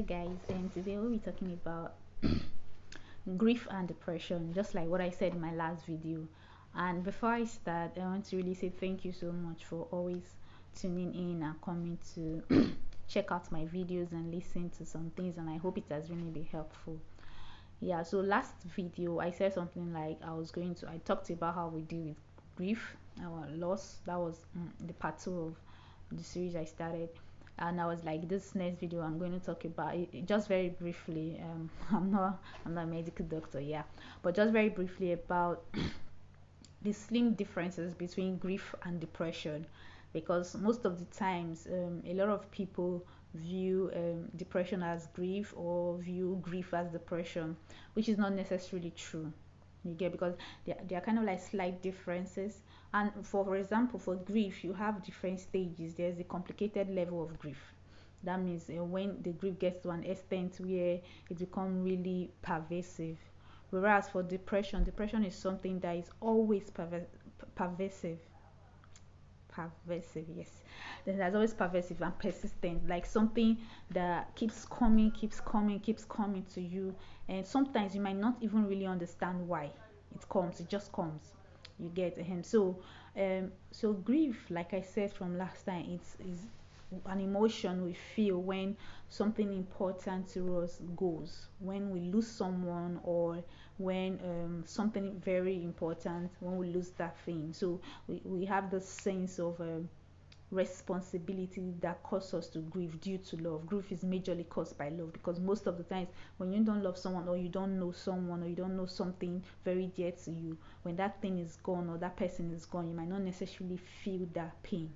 Guys, and today we'll be talking about grief and depression, just like what I said in my last video. And before I start, I want to really say thank you so much for always tuning in and coming to check out my videos and listen to some things, and I hope it has really been helpful. Yeah, so last video I said something like I talked about how we deal with grief, our loss. That was the part 2 of the series I started. And I was like, this next video I'm going to talk about it just very briefly. I'm not a medical doctor, yeah, but just very briefly about the slim differences between grief and depression, because most of the times a lot of people view depression as grief or view grief as depression, which is not necessarily true. You get, because they are kind of like slight differences. And for example, for grief you have different stages. There's a complicated level of grief. That means when the grief gets to an extent where it becomes really pervasive. Whereas for depression is something that is always pervasive. Pervasive, yes. Then there's always pervasive and persistent, like something that keeps coming, keeps coming to you. And sometimes you might not even really understand why it comes. It just comes. You get him. So grief, like I said from last time, it's is an emotion we feel when something important to us goes, when we lose someone, or when something very important, when we lose that thing. So we have the sense of responsibility that causes us to grieve due to love. Grief is majorly caused by love, because most of the times when you don't love someone, or you don't know someone, or you don't know something very dear to you, when that thing is gone or that person is gone, you might not necessarily feel that pain.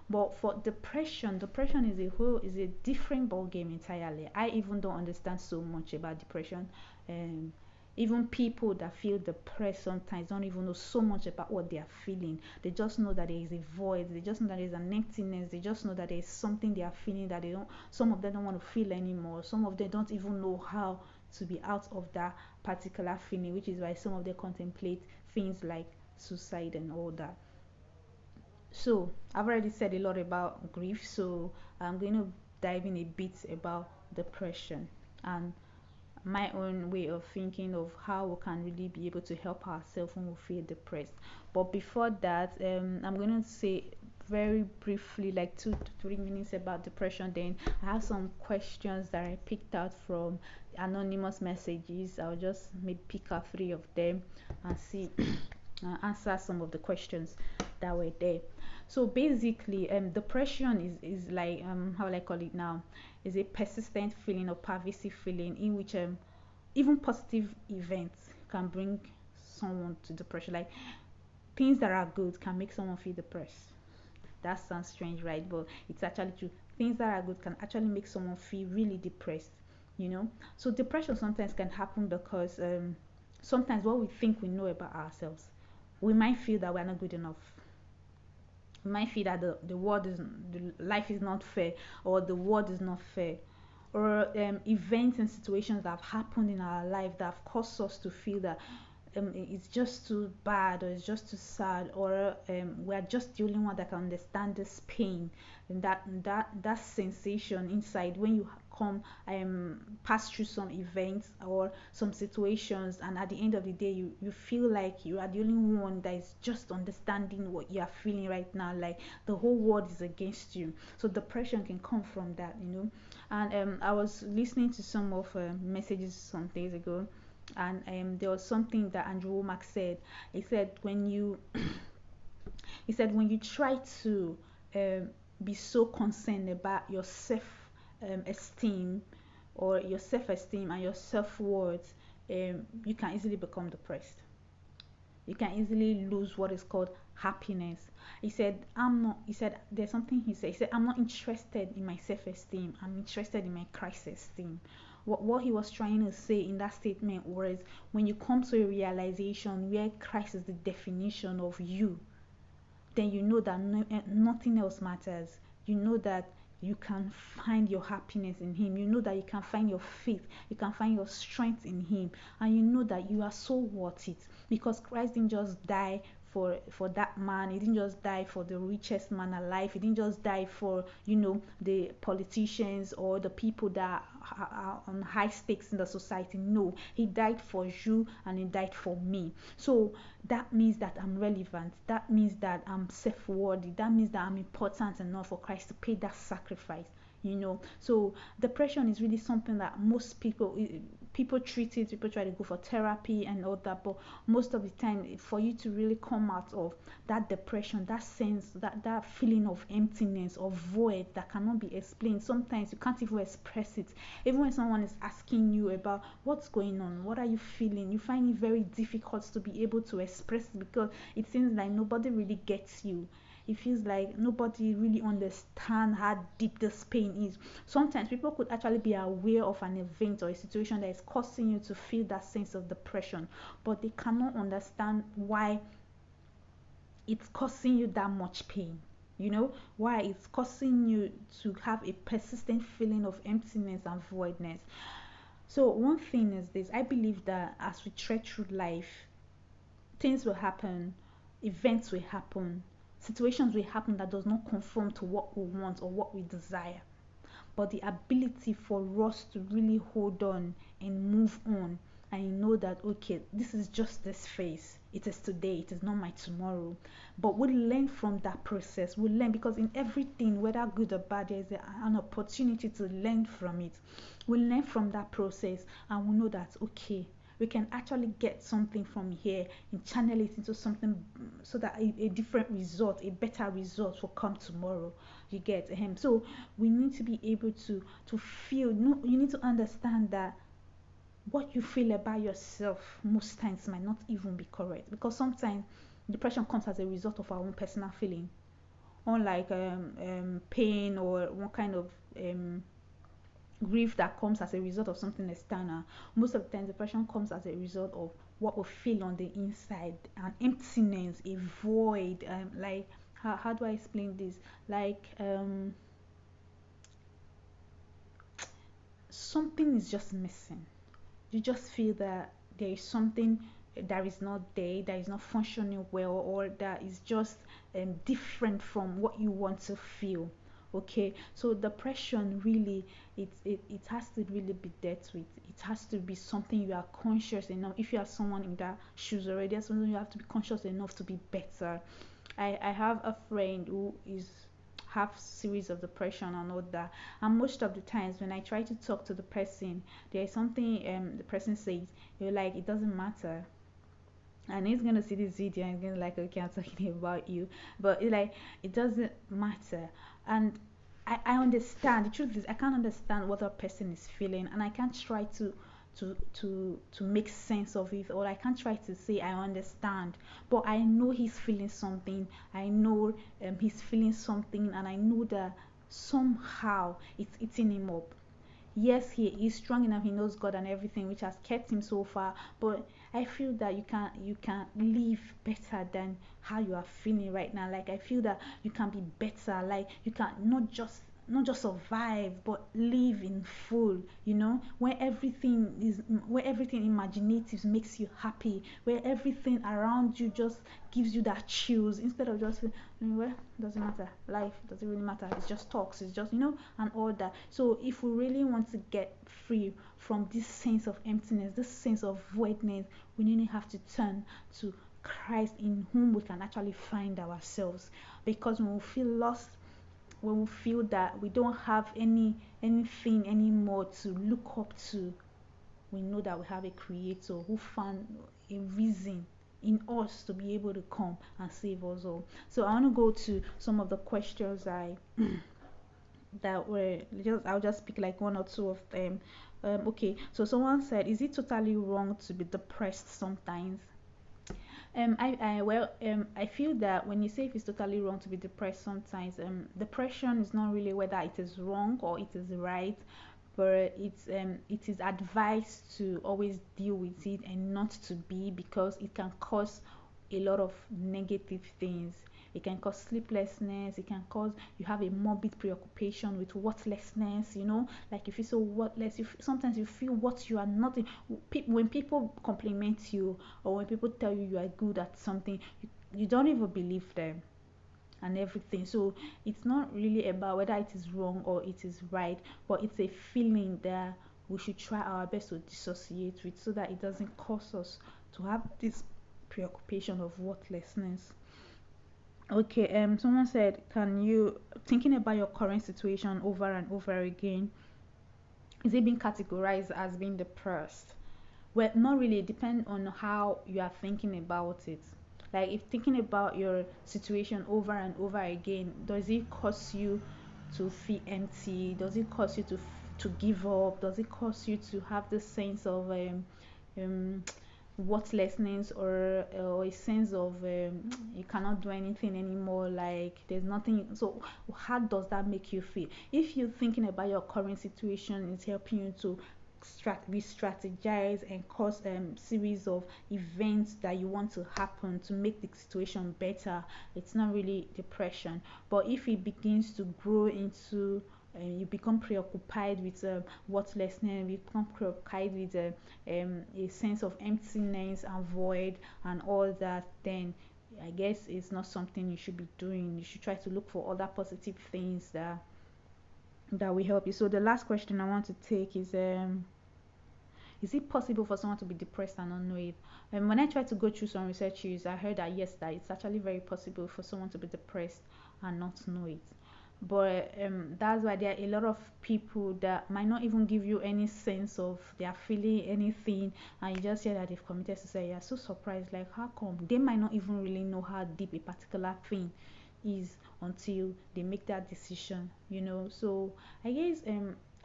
But for depression is a different ball game entirely. I even don't understand so much about depression. um Even people that feel depressed sometimes don't even know so much about what they are feeling. They just know that there is a void, they just know that there is an emptiness, they just know that there is something they are feeling that they don't some of them don't want to feel anymore. Some of them don't even know how to be out of that particular feeling, which is why some of them contemplate things like suicide and all that. So I've already said a lot about grief, so I'm going to dive in a bit about depression and my own way of thinking of how we can really be able to help ourselves when we feel depressed. But before that, I'm going to say very briefly, like 2 to 3 minutes about depression. Then I have some questions that I picked out from anonymous messages. I'll just maybe pick out 3 of them and see answer some of the questions that were there. So basically, depression is like, how will I call it now, is a persistent feeling or pervasive feeling in which even positive events can bring someone to depression. Like things that are good can make someone feel depressed. That sounds strange, right? But it's actually true. Things that are good can actually make someone feel really depressed, you know. So depression sometimes can happen because sometimes what we think we know about ourselves, we might feel that we're not good enough. We might feel that the life is not fair, or the world is not fair, or events and situations that have happened in our life that have caused us to feel that it's just too bad, or it's just too sad, or we're just the only one that can understand this pain. And that sensation inside when you come pass through some events or some situations, and at the end of the day you feel like you are the only one that is just understanding what you are feeling right now, like the whole world is against you. So depression can come from that, you know. And I was listening to some of messages some days ago, and there was something that Andrew Womack said. He said when you he said when you try to um, be so concerned about your self esteem, or your self-esteem and your self-worth, you can easily become depressed. You can easily lose what is called happiness. He said there's something he said, I'm not interested in my self-esteem, I'm interested in my Christ esteem. What he was trying to say in that statement was, when you come to a realization where Christ is the definition of you, then you know that nothing else matters. You know that you can find your happiness in him. You know that you can find your faith, you can find your strength in him, and you know that you are so worth it, because Christ didn't just die for that man. He didn't just die for the richest man alive. He didn't just die for the politicians or the people that are on high stakes in the society. No, he died for you and he died for me. So that means that I'm relevant. That means that I'm self-worthy. That means that I'm important enough for Christ to pay that sacrifice. So depression is really something that most people treat it. People try to go for therapy and all that, but most of the time, for you to really come out of that depression, that sense, that feeling of emptiness or void that cannot be explained, sometimes you can't even express it. Even when someone is asking you about what's going on, what are you feeling, you find it very difficult to be able to express it, because it seems like nobody really gets you. It feels like nobody really understands how deep this pain is. Sometimes people could actually be aware of an event or a situation that is causing you to feel that sense of depression, but they cannot understand why it's causing you that much pain. Why it's causing you to have a persistent feeling of emptiness and voidness. So one thing is this: I believe that as we tread through life, things will happen, events will happen, situations will happen that does not conform to what we want or what we desire. But the ability for us to really hold on and move on and know that, okay, this is just this phase. It is today, it is not my tomorrow. But we learn from that process. We learn, because in everything, whether good or bad, there is an opportunity to learn from it. We learn from that process, and we know that, okay, we can actually get something from here and channel it into something, so that a different result, a better result will come tomorrow. You get him? So we need to be able to feel. No, you need to understand that what you feel about yourself most times might not even be correct, because sometimes depression comes as a result of our own personal feeling, unlike pain or one kind of grief that comes as a result of something external. Most of the time, depression comes as a result of what we feel on the inside, an emptiness, a void. Like, how do I explain this? Like, something is just missing. You just feel that there is something that is not there, that is not functioning well, or that is just different from what you want to feel. Okay, so depression really, it has to really be dealt with. It has to be something you are conscious enough. If you are someone in that shoes already, that's something you have to be conscious enough to be better. I have a friend who is have series of depression and all that, and most of the times when I try to talk to the person, there is something the person says, you're like, it doesn't matter, and he's gonna see this video and he's gonna like, okay, I'm talking about you, but it doesn't matter. And I understand. The truth is, I can't understand what a person is feeling, and I can't try to make sense of it, or I can't try to say I understand, but I know he's feeling something. I know he's feeling something, and I know that somehow it's eating him up. Yes, he is strong enough, he knows God and everything, which has kept him so far, but I feel that you can live better than how you are feeling right now. Like, I feel that you can be better. Like, you can not just survive, but live in full, where everything imaginative makes you happy, where everything around you just gives you that chills, instead of just, well, doesn't matter, life doesn't really matter, it's just talks, it's just, and all that. So if we really want to get free from this sense of emptiness, this sense of voidness, we really have to turn to Christ, in whom we can actually find ourselves. Because when we feel lost, when we feel that we don't have anything anymore to look up to, we know that we have a creator who found a reason in us to be able to come and save us all. So I want to go to some of the questions I'll just pick like one or two of them. Okay, so someone said, is it totally wrong to be depressed sometimes? I feel that when you say if it's totally wrong to be depressed sometimes, depression is not really whether it is wrong or it is right, but it is advised to always deal with it and not to be, because it can cause a lot of negative things. It can cause sleeplessness. It can cause you have a morbid preoccupation with worthlessness. Like, if you feel so worthless, sometimes you feel what you are not. When people compliment you, or when people tell you you are good at something, you don't even believe them and everything. So it's not really about whether it is wrong or it is right, but it's a feeling that we should try our best to dissociate with, so that it doesn't cause us to have this preoccupation of worthlessness. Okay, someone said, can you, thinking about your current situation over and over again, is it being categorized as being depressed? Well, not really. It depends on how you are thinking about it. Like, if thinking about your situation over and over again, does it cause you to feel empty? Does it cause you to give up? Does it cause you to have this sense of um worthlessness, or a sense of you cannot do anything anymore, like there's nothing? So how does that make you feel? If you're thinking about your current situation is helping you to re-strategize and cause series of events that you want to happen to make the situation better, it's not really depression. But if it begins to grow into you become preoccupied with worthlessness, you become preoccupied with a sense of emptiness and void and all that, then I guess it's not something you should be doing. You should try to look for other positive things that will help you. So the last question I want to take is it possible for someone to be depressed and not know it? And when I tried to go through some researches, I heard that yes, that it's actually very possible for someone to be depressed and not know it. But that's why there are a lot of people that might not even give you any sense of they are feeling anything, and you just hear that they've committed suicide. You're so surprised, like how come? They might not even really know how deep a particular thing is until they make that decision. So I guess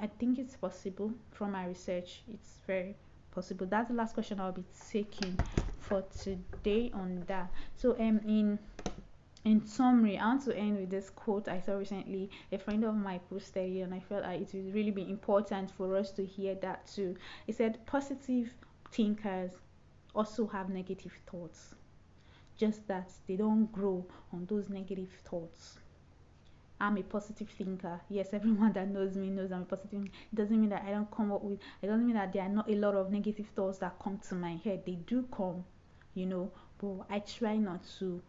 I think it's possible. From my research, it's very possible. That's the last question I'll be taking for today on that. So in summary, I want to end with this quote I saw recently. A friend of mine posted it, and I felt like it would really be important for us to hear that too. It said, positive thinkers also have negative thoughts, just that they don't grow on those negative thoughts. I'm a positive thinker. Yes, everyone that knows me knows I'm a positive. It doesn't mean that I don't come up with, it doesn't mean that there are not a lot of negative thoughts that come to my head. They do come, but I try not to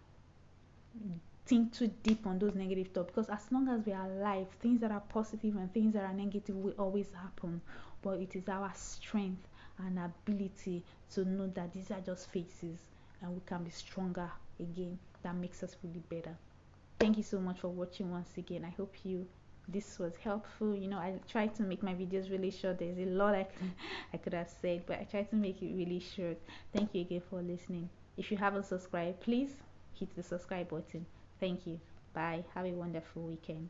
think too deep on those negative thoughts, because as long as we are alive, things that are positive and things that are negative will always happen. But it is our strength and ability to know that these are just phases, and we can be stronger again, that makes us really better. Thank you so much for watching once again. I hope this was helpful. I try to make my videos really short. There's a lot I could have said, but I try to make it really short. Thank you again for listening. If you haven't subscribed, please hit the subscribe button. Thank you. Bye. Have a wonderful weekend.